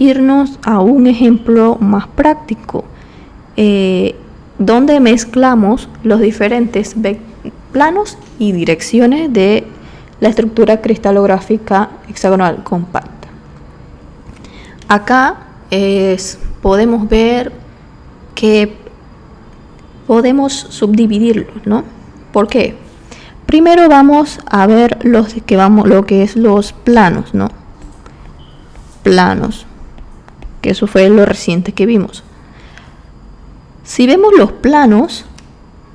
irnos a un ejemplo más práctico, donde mezclamos los diferentes planos y direcciones de la estructura cristalográfica hexagonal compacta. Acá podemos ver que podemos subdividirlos, ¿no? ¿Por qué? Primero vamos a ver lo que es los planos, ¿no? Planos, que eso fue lo reciente que vimos. Si vemos los planos,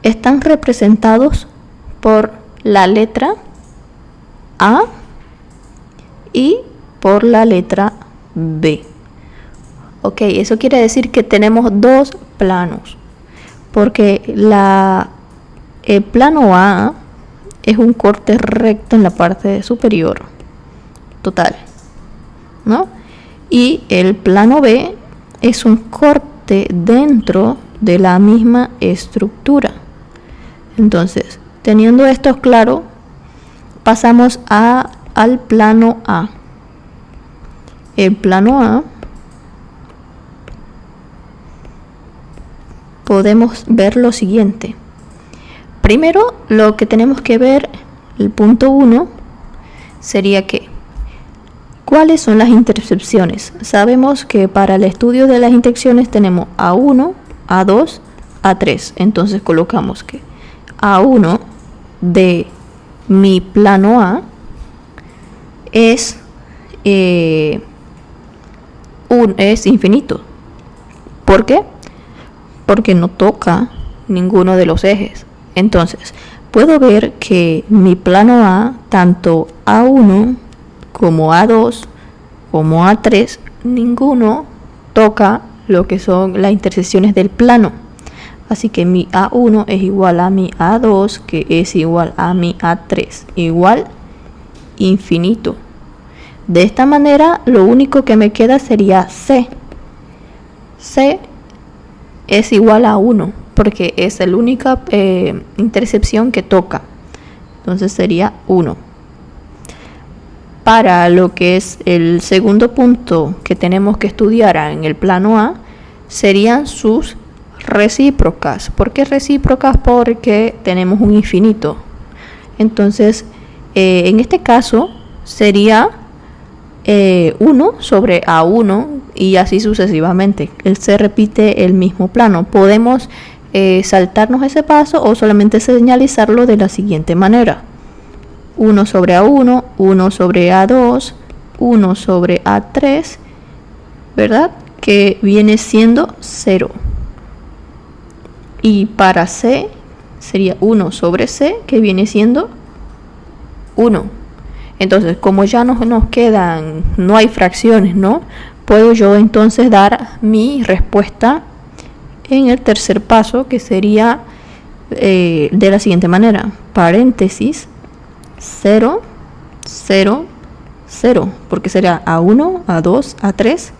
están representados por la letra A y por la letra B. Ok, eso quiere decir que tenemos dos planos, porque el plano A es un corte recto en la parte superior total, ¿no? Y el plano B es un corte dentro de la misma estructura. Entonces, teniendo esto claro, pasamos al plano A. El plano A podemos ver lo siguiente. Primero, lo que tenemos que ver, el punto 1, sería que ¿cuáles son las intercepciones? Sabemos que para el estudio de las intersecciones tenemos A1, A2, A3. Entonces colocamos que A1 de mi plano A es infinito. ¿Por qué? Porque no toca ninguno de los ejes. Entonces, puedo ver que mi plano A, tanto A1 como A2 como A3, ninguno toca lo que son las intersecciones del plano. Así que mi A1 es igual a mi A2, que es igual a mi A3, igual infinito. De esta manera, lo único que me queda sería C. C es igual a 1, porque es la única intersección que toca. Entonces sería 1. Para lo que es el segundo punto que tenemos que estudiar en el plano A, serían sus recíprocas. ¿Por qué recíprocas? Porque tenemos un infinito. Entonces, en este caso, sería 1 sobre A1 y así sucesivamente. Se repite el mismo plano. Podemos saltarnos ese paso o solamente señalizarlo de la siguiente manera: 1 sobre A1, 1 sobre A2, 1 sobre A3, ¿verdad? Que viene siendo 0. Y para C sería 1 sobre C, que viene siendo 1. Entonces, como ya nos quedan, no hay fracciones, ¿no? Puedo yo entonces dar mi respuesta en el tercer paso, que sería de la siguiente manera: paréntesis 0, 0, 0, porque será A1, A2, A3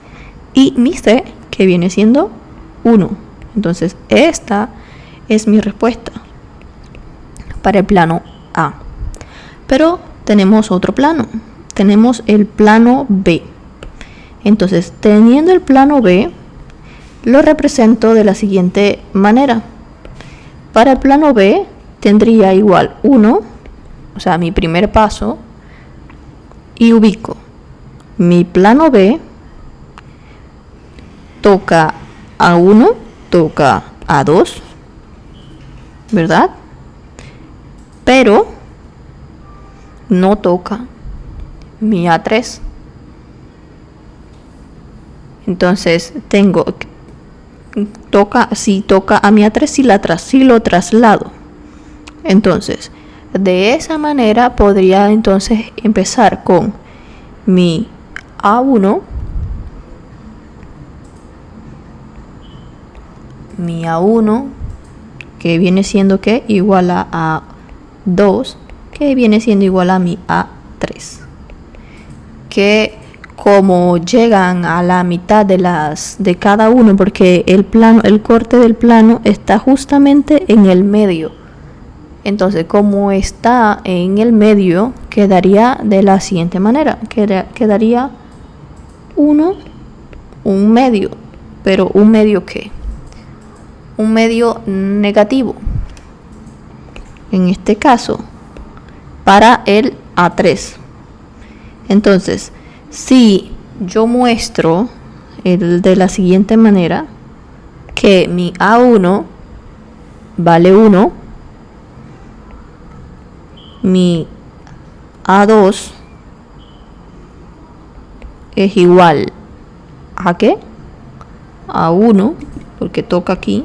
y mi C, que viene siendo 1. Entonces, esta es mi respuesta para el plano A. Pero tenemos otro plano, tenemos el plano B. Entonces, teniendo el plano B, lo represento de la siguiente manera. Para el plano B tendría igual 1, o sea, mi primer paso, y ubico mi plano B, toca A1, toca A2, ¿verdad? Pero no toca mi A3. Entonces si toca a mi A3, si lo traslado. Entonces, de esa manera podría entonces empezar con mi A1, que viene siendo que igual a A2, que viene siendo igual a mi A3, que como llegan a la mitad de cada uno, porque el corte del plano está justamente en el medio. Entonces, como está en el medio, quedaría de la siguiente manera: quedaría 1 un medio. ¿Pero un medio qué? Un medio negativo. En este caso, para el A3. Entonces, si yo muestro el de la siguiente manera, que mi A1 vale 1, mi A2 es igual a ¿qué? A 1, porque toca aquí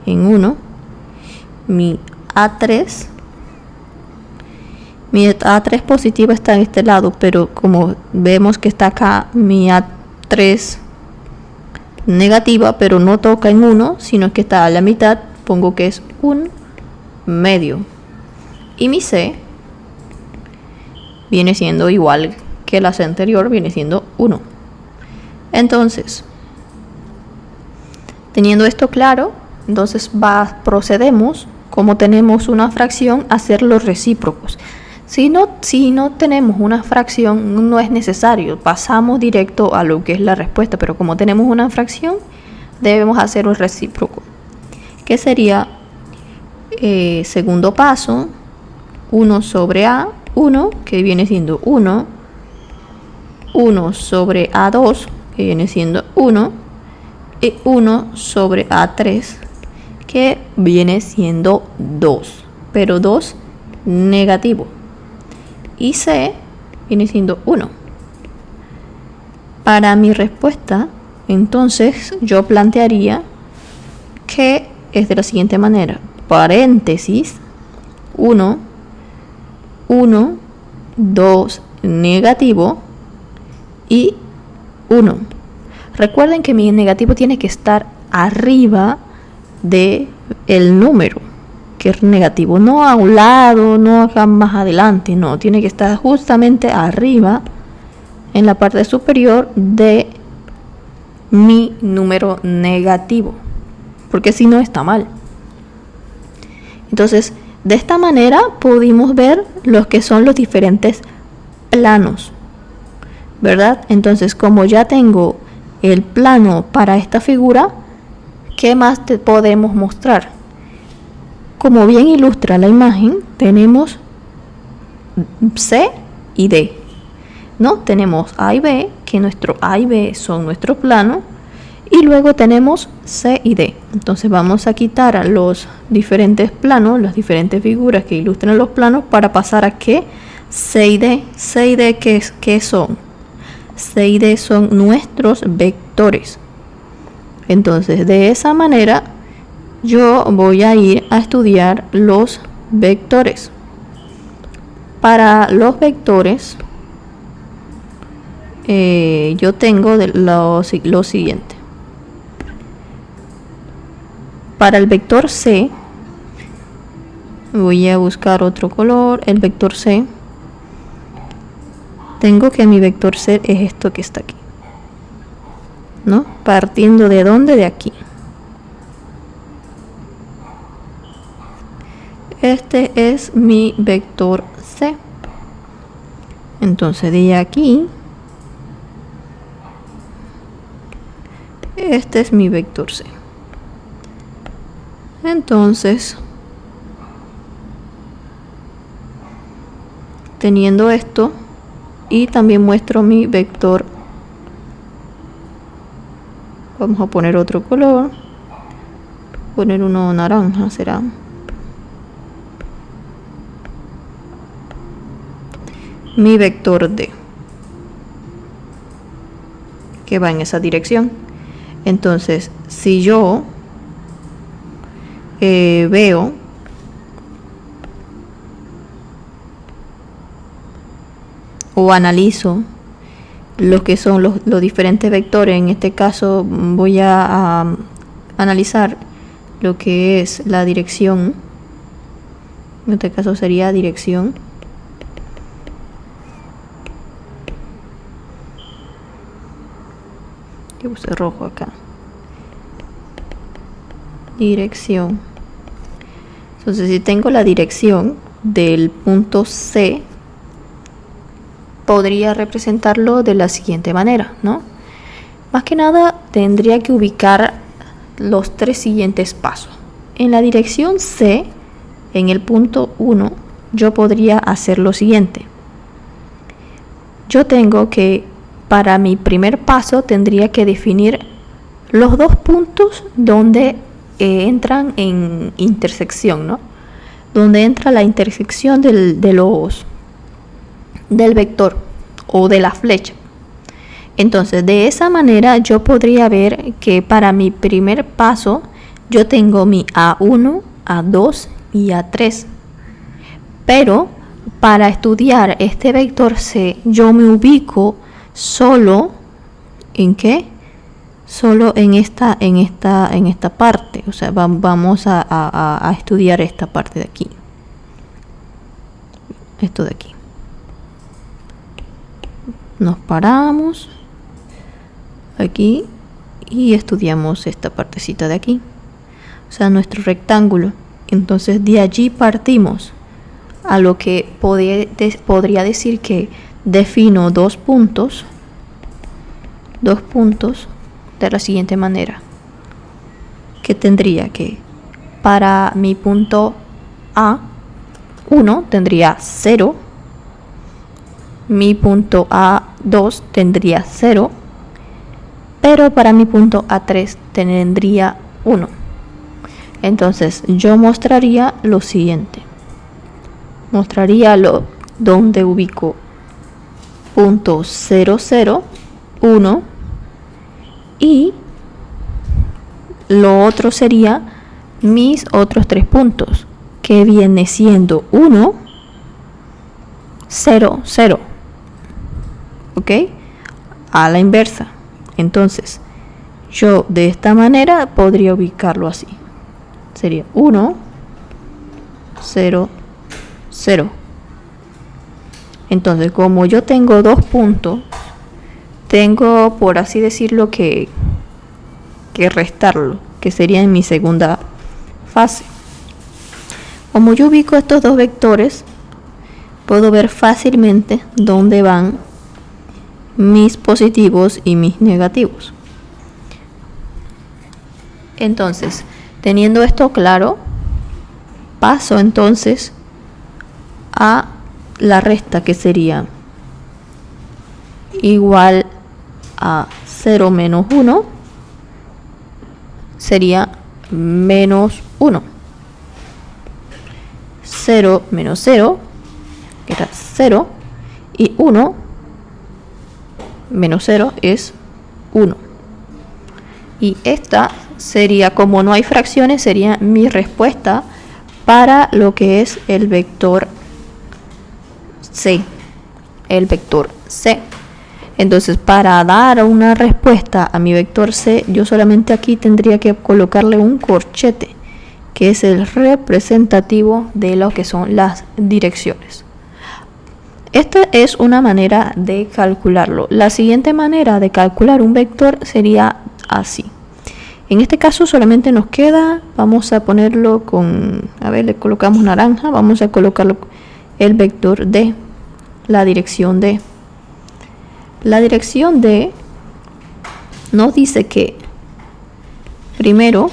en 1, mi A3 positivo está en este lado, pero como vemos que está acá mi A3 negativa, pero no toca en 1, sino que está a la mitad, pongo que es un medio. Y mi C viene siendo igual que la C anterior, viene siendo 1. Entonces, teniendo esto claro, entonces procedemos, como tenemos una fracción, a hacer los recíprocos. Si no tenemos una fracción, no es necesario, pasamos directo a lo que es la respuesta, pero como tenemos una fracción, debemos hacer un recíproco, que sería segundo paso, 1 sobre A1, que viene siendo 1, 1 sobre A2, que viene siendo 1, y 1 sobre A3, que viene siendo 2, pero 2 negativo. Y C viene siendo 1. Para mi respuesta, entonces yo plantearía que es de la siguiente manera: paréntesis, 1, 1, 2 negativo y 1. Recuerden que mi negativo tiene que estar arriba de el número que es negativo, no a un lado, no acá más adelante, no, tiene que estar justamente arriba en la parte superior de mi número negativo, porque si no está mal. Entonces, de esta manera pudimos ver los que son los diferentes planos, ¿verdad? Entonces, como ya tengo el plano para esta figura, ¿qué más te podemos mostrar? Como bien ilustra la imagen, tenemos C y D, ¿no? Tenemos A y B, que nuestro A y B son nuestro plano, y luego tenemos C y D. Entonces vamos a quitar a los diferentes planos, las diferentes figuras que ilustran los planos, para pasar a que C y D. C y D, ¿qué son? C y D son nuestros vectores. Entonces, de esa manera yo voy a ir a estudiar los vectores. Para los vectores, yo tengo lo siguiente. Para el vector C, voy a buscar otro color. El vector C, tengo que mi vector C es esto que está aquí, ¿no? Partiendo de dónde, de aquí. Este es mi vector C. Entonces de aquí, este es mi vector C. Entonces, teniendo esto, y también muestro mi vector, vamos a poner otro color, poner uno naranja será. Mi vector D, que va en esa dirección. Entonces, si yo veo o analizo lo que son los diferentes vectores, en este caso voy a analizar lo que es la dirección, en este caso sería dirección, yo puse rojo acá, dirección. Entonces, si tengo la dirección del punto C, podría representarlo de la siguiente manera, ¿no? Más que nada tendría que ubicar los 3 siguientes pasos. En la dirección C, en el punto 1, yo podría hacer lo siguiente. Yo tengo que, para mi primer paso, tendría que definir los 2 puntos donde entran en intersección, ¿no? Donde entra la intersección del vector o de la flecha. Entonces, de esa manera yo podría ver que para mi primer paso yo tengo mi A1, A2 y A3. Pero para estudiar este vector C, yo me ubico solo ¿en qué? Solo en esta parte. O sea, vamos a estudiar esta parte de aquí. Esto de aquí. Nos paramos aquí y estudiamos esta partecita de aquí, o sea, nuestro rectángulo. Entonces de allí partimos a lo que podría decir que defino 2 puntos de la siguiente manera, que tendría que para mi punto A1 tendría 0, mi punto A2 tendría 0, pero para mi punto A3 tendría 1. Entonces yo mostraría lo siguiente. Mostraría donde ubico punto 0, 0, 1 y lo otro sería mis otros 3 puntos, que viene siendo 1, 0, 0. ¿Ok? A la inversa. Entonces, yo de esta manera podría ubicarlo así. Sería 1, 0, 0. Entonces, como yo tengo 2 puntos, tengo, por así decirlo, que restarlo, que sería en mi segunda fase. Como yo ubico estos 2 vectores, puedo ver fácilmente dónde van mis positivos y mis negativos. Entonces, teniendo esto claro, paso entonces a la resta, que sería igual a 0 menos 1, sería menos 1. 0 menos 0, que era 0, y 1 menos 0 es 1. Y esta sería, como no hay fracciones, sería mi respuesta para lo que es el vector C. El vector C. Entonces, para dar una respuesta a mi vector C, yo solamente aquí tendría que colocarle un corchete, que es el representativo de lo que son las direcciones. Esta es una manera de calcularlo. La siguiente manera de calcular un vector sería así. En este caso solamente nos queda, vamos a ponerlo con, a ver, le colocamos naranja, vamos a colocarlo el vector D, la dirección D. La dirección D nos dice que primero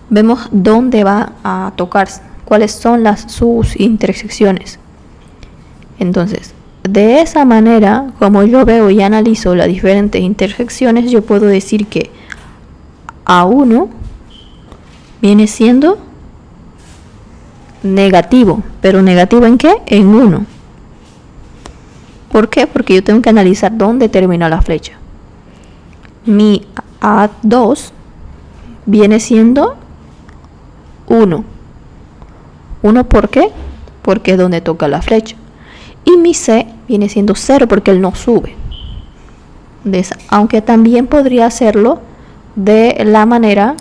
vemos dónde va a tocar, cuáles son sus intersecciones. Entonces, de esa manera, como yo veo y analizo las diferentes intersecciones, yo puedo decir que A1 viene siendo negativo. ¿Pero negativo en qué? En 1. ¿Por qué? Porque yo tengo que analizar dónde termina la flecha. Mi A2 viene siendo 1. ¿1 por qué? Porque es donde toca la flecha. Y mi C viene siendo 0 porque él no sube. Aunque también podría hacerlo de la manera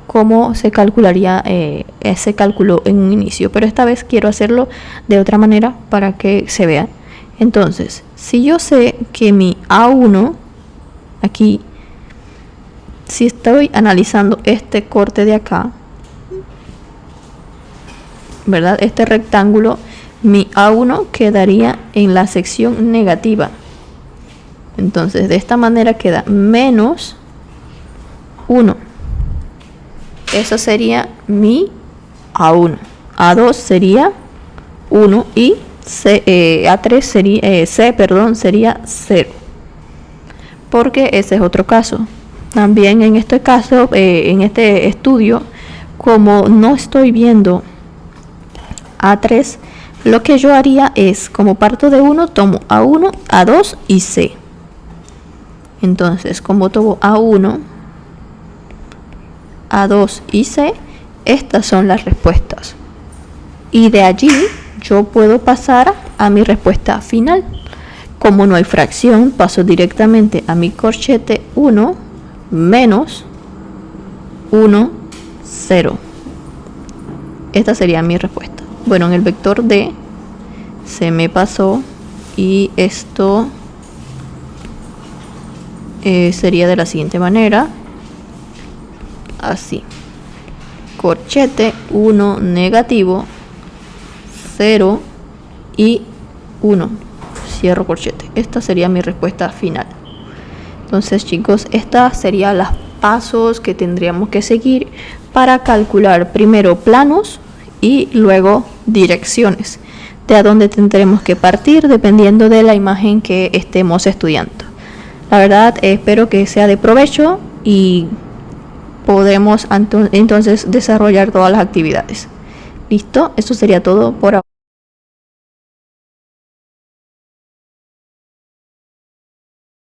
como se calcularía ese cálculo en un inicio. Pero esta vez quiero hacerlo de otra manera para que se vea. Entonces, si yo sé que mi A1, aquí, si estoy analizando este corte de acá, ¿verdad? Este rectángulo, mi A1 quedaría en la sección negativa. Entonces de esta manera queda menos 1. Eso sería mi A1. A2 sería 1 y A3 sería, sería 0. Porque ese es otro caso. También en este caso, en este estudio, como no estoy viendo A3, lo que yo haría es, como parto de 1, tomo A1, A2 y C. Entonces, como tomo A1, A2 y C, estas son las respuestas. Y de allí yo puedo pasar a mi respuesta final. Como no hay fracción, paso directamente a mi corchete 1 menos 1, 0. Esta sería mi respuesta. Bueno, en el vector D se me pasó y esto sería de la siguiente manera. Así. Corchete 1 negativo, 0 y 1. Cierro corchete. Esta sería mi respuesta final. Entonces, chicos, estas serían los pasos que tendríamos que seguir para calcular primero planos y luego direcciones, de a dónde tendremos que partir dependiendo de la imagen que estemos estudiando. La verdad, espero que sea de provecho y podemos entonces desarrollar todas las actividades. Listo, eso sería todo por ahora.